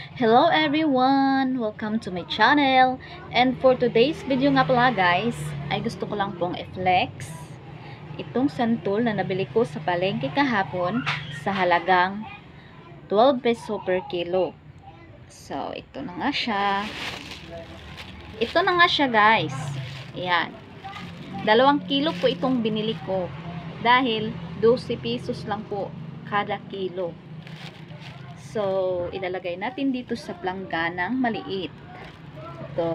Hello everyone! Welcome to my channel. And for today's video nga pala guys, ay gusto ko lang pong i-flex itong santol na nabili ko sa palengke kahapon sa halagang 12 peso per kilo. So, ito na nga siya. Ito na nga siya guys. Ayan. 2 kilo po itong binili ko. Dahil 12 pesos lang po kada kilo. So, ilalagay natin dito sa plangganang maliit. Ito.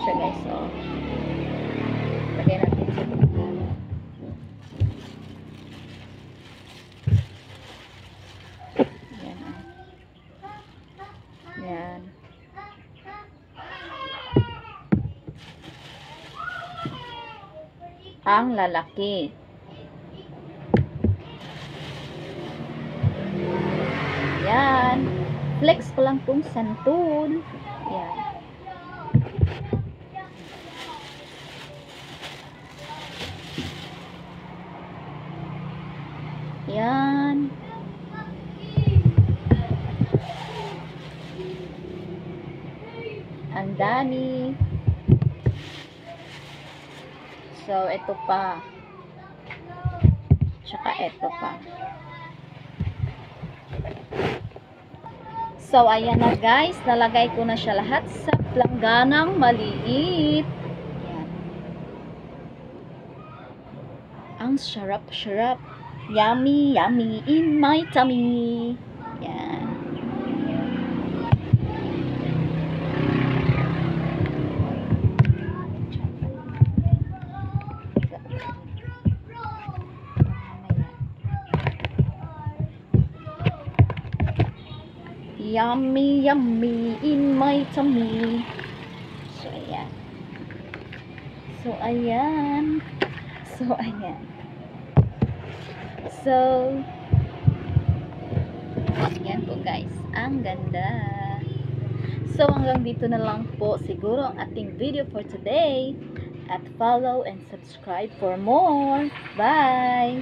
Siya guys, oh. Lagay natin sa planggana. Yan, oh. Yan. Ang lalaki. Yan. Flex ko lang tong santol. Yan. Yan. Ang dami. So, ito pa. Tsaka ito pa. So, ayan na guys. Nalagay ko na siya lahat sa plangganang maliit. Ayan. Ang sarap-sarap. Yummy, yummy in my tummy. Ayan. Yummy, yummy in my tummy. So, ayan. So, ayan. So, ayan. So, ayan po guys. Ang ganda. So, hanggang dito na lang po siguro ang ating video for today. At follow and subscribe for more. Bye!